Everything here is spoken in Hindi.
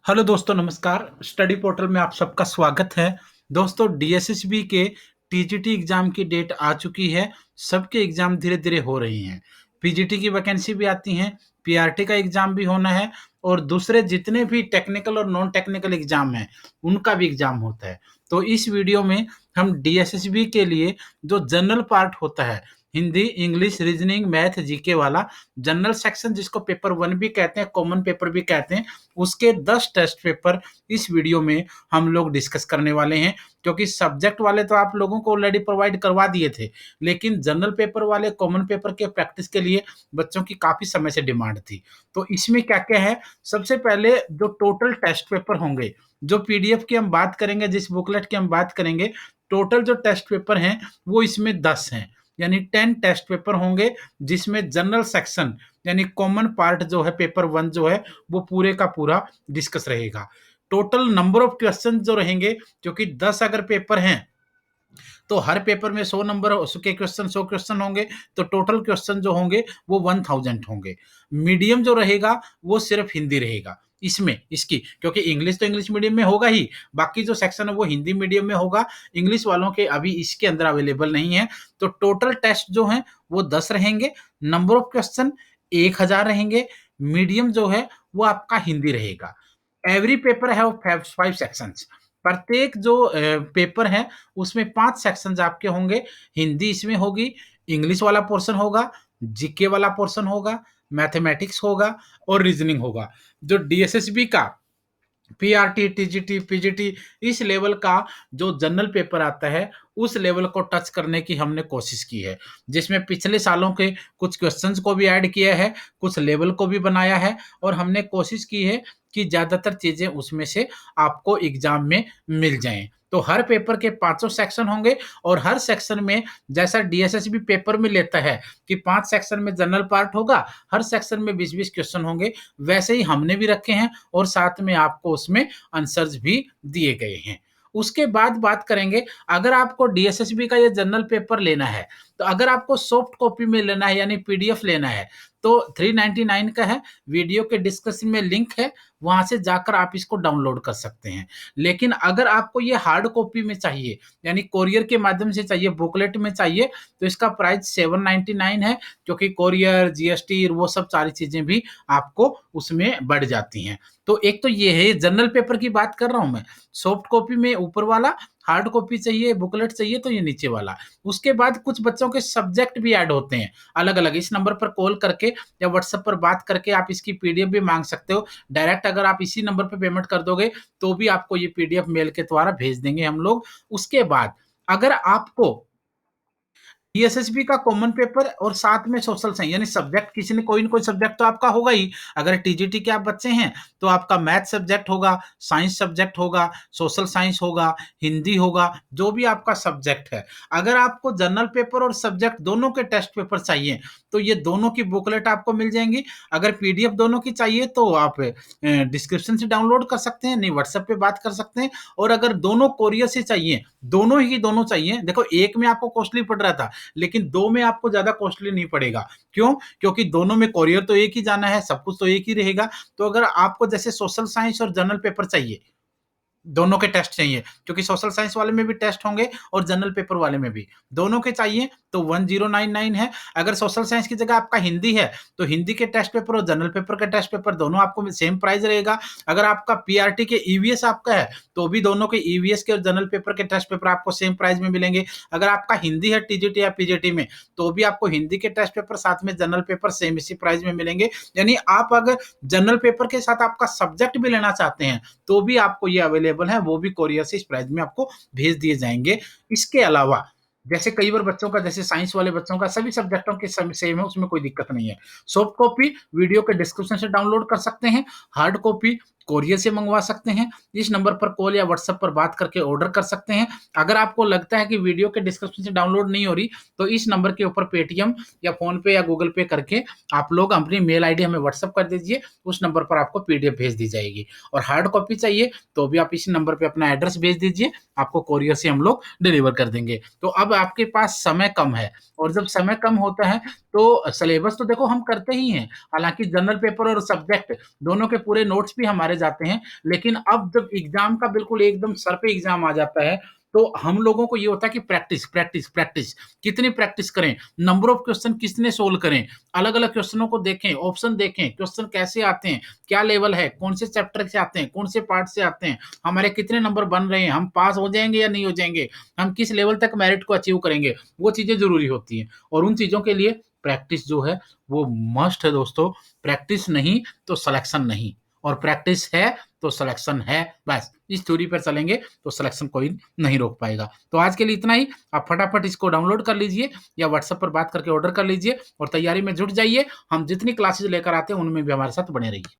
हेलो दोस्तों, नमस्कार। स्टडी पोर्टल में आप सबका स्वागत है। दोस्तों, डीएसएसबी के टीजीटी एग्जाम की डेट आ चुकी है। सबके एग्जाम धीरे धीरे हो रही हैं। पीजीटी की वैकेंसी भी आती हैं, पीआरटी का एग्जाम भी होना है और दूसरे जितने भी टेक्निकल और नॉन टेक्निकल एग्जाम हैं उनका भी एग्जाम होता है। तो इस वीडियो में हम डीएसएसबी के लिए जो जनरल पार्ट होता है, Hindi, English, reasoning, math, GK वाला जनरल सेक्शन, जिसको पेपर 1 भी कहते हैं, कॉमन पेपर भी कहते हैं, उसके 10 टेस्ट पेपर इस वीडियो में हम लोग डिस्कस करने वाले हैं। क्योंकि सब्जेक्ट वाले तो आप लोगों को ऑलरेडी प्रोवाइड करवा दिए थे, लेकिन जनरल पेपर वाले, कॉमन पेपर के प्रैक्टिस के लिए बच्चों की काफ़ी समय से डिमांड थी। तो इसमें क्या-क्या है, सबसे पहले जो टोटल टेस्ट पेपर होंगे, जो पीडीएफ की हम बात करेंगे, जिस बुकलेट की हम बात करेंगे, टोटल जो टेस्ट पेपर हैं वो इसमें 10 हैं, यानी 10 टेस्ट पेपर होंगे, जिसमें जनरल सेक्शन यानी कॉमन पार्ट जो है, पेपर 1 जो है, वो पूरे का पूरा डिस्कस रहेगा। टोटल नंबर ऑफ क्वेश्चन जो रहेंगे, क्योंकि 10 अगर पेपर हैं तो हर पेपर में 100 नंबर के क्वेश्चन, 100 क्वेश्चन होंगे, तो टोटल क्वेश्चन जो होंगे वो 1000 होंगे। मीडियम जो रहेगा वो सिर्फ हिंदी रहेगा इसमें, इसकी, क्योंकि इंग्लिश तो इंग्लिश मीडियम में होगा ही, बाकी जो सेक्शन है वो हिंदी मीडियम में होगा। इंग्लिश वालों के अभी इसके अंदर अवेलेबल नहीं है। तो टोटल टेस्ट जो हैं वो 10 रहेंगे, नंबर ऑफ क्वेश्चन 1000 रहेंगे, मीडियम जो है वो आपका हिंदी रहेगा। Every paper have 5 sections. प्रत्येक जो पेपर है उसमें 5 सेक्शंस आपके होंगे। हिंदी इसमें होगी, इंग्लिश वाला पोर्शन होगा, जीके वाला पोर्शन होगा, मैथमेटिक्स होगा और रीजनिंग होगा। जो डीएसएसबी का पीआरटी, टीजीटी, पीजीटी, इस लेवल का जो जनरल पेपर आता है, उस लेवल को टच करने की हमने कोशिश की है, जिसमें पिछले सालों के कुछ क्वेश्चंस को भी ऐड किया है, कुछ लेवल को भी बनाया है और हमने कोशिश की है कि ज़्यादातर चीज़ें उसमें से आपको एग्ज़ाम में मिल जाएँ। तो हर पेपर के पाँचों सेक्शन होंगे और हर सेक्शन में, जैसा डीएसएसबी पेपर में लेता है कि 5 सेक्शन में जनरल पार्ट होगा, हर सेक्शन में 20-20 क्वेश्चन होंगे, वैसे ही हमने भी रखे हैं और साथ में आपको उसमें आंसर्स भी दिए गए हैं। उसके बाद बात करेंगे, अगर आपको डीएसएसबी का ये जनरल पेपर लेना है, तो अगर आपको सॉफ्ट कॉपी में लेना है यानी पीडीएफ लेना है, तो 399 का है, वीडियो के डिस्क्रिप्शन में लिंक है, वहाँ से जाकर आप इसको डाउनलोड कर सकते हैं। लेकिन अगर आपको ये हार्ड कॉपी में चाहिए, यानी कोरियर के माध्यम से चाहिए, बुकलेट में चाहिए, तो इसका प्राइस 799 है, क्योंकि कोरियर, जीएसटी, वो सब सारी चीज़ें भी आपको उसमें बढ़ जाती हैं। तो एक तो ये है, जनरल पेपर की बात कर रहा हूँ मैं। सॉफ्ट कॉपी में ऊपर वाला, हार्ड कॉपी चाहिए, बुकलेट चाहिए तो ये नीचे वाला। उसके बाद कुछ बच्चों के सब्जेक्ट भी ऐड होते हैं अलग-अलग। इस नंबर पर कॉल करके या व्हाट्सएप पर बात करके आप इसकी पीडीएफ भी माँग सकते हो। डायरेक्ट अगर आप इसी नंबर पे पेमेंट कर दोगे, तो भी आपको ये पीडीएफ मेल के द्वारा भेज देंगे हम लोग। उसके बाद अगर आपको टीएसएसबी का कॉमन पेपर और साथ में सोशल साइंस, यानी सब्जेक्ट, किसी ने कोई न कोई सब्जेक्ट तो आपका होगा ही। अगर टीजीटी के आप बच्चे हैं तो आपका मैथ सब्जेक्ट होगा, साइंस सब्जेक्ट होगा, सोशल साइंस होगा, हिंदी होगा, जो भी आपका सब्जेक्ट है। अगर आपको जनरल पेपर और सब्जेक्ट दोनों के टेस्ट पेपर चाहिए, तो ये दोनों की बुकलेट आपको मिल जाएंगी। अगर पीडीएफ दोनों की चाहिए तो आप डिस्क्रिप्शन से डाउनलोड कर सकते हैं, नहीं व्हाट्सएप पे बात कर सकते हैं। और अगर दोनों कोरियर से चाहिए, दोनों ही दोनों चाहिए, देखो एक में आपको कॉस्टली पड़ रहा था, लेकिन 2 में आपको ज़्यादा कॉस्टली नहीं पड़ेगा। क्यों? क्योंकि दोनों में कोरियर तो एक ही जाना है, सब कुछ तो एक ही रहेगा। तो अगर आपको जैसे सोशल साइंस और जनरल पेपर चाहिए, दोनों के टेस्ट चाहिए, क्योंकि सोशल साइंस वाले में भी टेस्ट होंगे और जनरल पेपर वाले में भी, दोनों के चाहिए तो 1099 है। अगर सोशल साइंस की जगह आपका हिंदी है, तो हिंदी के टेस्ट पेपर और जनरल पेपर का टेस्ट पेपर दोनों आपको सेम प्राइस रहेगा। अगर आपका पीआरटी के ईवीएस आपका है, तो भी दोनों के ईवीएस के और जनरल पेपर के टेस्ट पेपर आपको सेम प्राइस में मिलेंगे। अगर आपका हिंदी है टीजीटी या पीजीटी में, तो भी आपको हिंदी के टेस्ट पेपर साथ में जनरल पेपर सेम इसी प्राइस में मिलेंगे। यानी आप अगर जनरल पेपर के साथ आपका सब्जेक्ट भी लेना चाहते हैं, तो भी आपको ये अवेलेबल है, वो भी कोरियर से इस प्राइस में आपको भेज दिए जाएँगे। इसके अलावा जैसे कई बार बच्चों का, जैसे साइंस वाले बच्चों का सभी सब्जेक्टों के सेम है, उसमें कोई दिक्कत नहीं है। सॉफ्ट कॉपी वीडियो के डिस्क्रिप्शन से डाउनलोड कर सकते हैं, हार्ड कॉपी कोरियर से मंगवा सकते हैं। इस नंबर पर कॉल या व्हाट्सएप पर बात करके ऑर्डर कर सकते हैं। अगर आपको लगता है कि वीडियो के डिस्क्रिप्शन से डाउनलोड नहीं हो रही, तो इस नंबर के ऊपर पेटीएम या फ़ोन पे या गूगल पे करके आप लोग अपनी मेल आईडी हमें व्हाट्सएप कर दीजिए, उस नंबर पर आपको पीडीएफ भेज दी जाएगी। और हार्ड कॉपी चाहिए तो भी आप इसी नंबर पे अपना एड्रेस भेज दीजिए, आपको कोरियर से हम लोग डिलीवर कर देंगे। तो अब आपके पास समय कम है, और जब समय कम होता है तो सिलेबस तो देखो हम करते ही हैं। हालाँकि जनरल पेपर और सब्जेक्ट दोनों के पूरे नोट्स भी हमारे जाते हैं, लेकिन अब जब एग्ज़ाम का बिल्कुल एकदम सर पे एग्ज़ाम आ जाता है, तो हम लोगों को ये होता है कि प्रैक्टिस, प्रैक्टिस, प्रैक्टिस। कितनी प्रैक्टिस करें? नंबर ऑफ क्वेश्चन कितने सोल्व करें? अलग-अलग क्वेश्चनों को देखें, ऑप्शन देखें, क्वेश्चन कैसे आते हैं, क्या लेवल है, कौन से चैप्टर से आते हैं, कौन से पार्ट से आते हैं, हमारे कितने नंबर बन रहे हैं, हम पास हो जाएँगे या नहीं हो जाएँगे, हम किस लेवल तक मेरिट को अचीव करेंगे, वो चीज़ें ज़रूरी होती हैं। और उन चीज़ों के लिए प्रैक्टिस जो है वो मस्ट है दोस्तों। प्रैक्टिस नहीं तो सिलेक्शन नहीं, और प्रैक्टिस है तो सिलेक्शन है। बस इस थ्योरी पर चलेंगे तो सिलेक्शन कोई नहीं रोक पाएगा। तो आज के लिए इतना ही। आप फटाफट इसको डाउनलोड कर लीजिए या व्हाट्सएप पर बात करके ऑर्डर कर लीजिए और तैयारी में जुट जाइए। हम जितनी क्लासेस लेकर आते हैं उनमें भी हमारे साथ बने रहिए।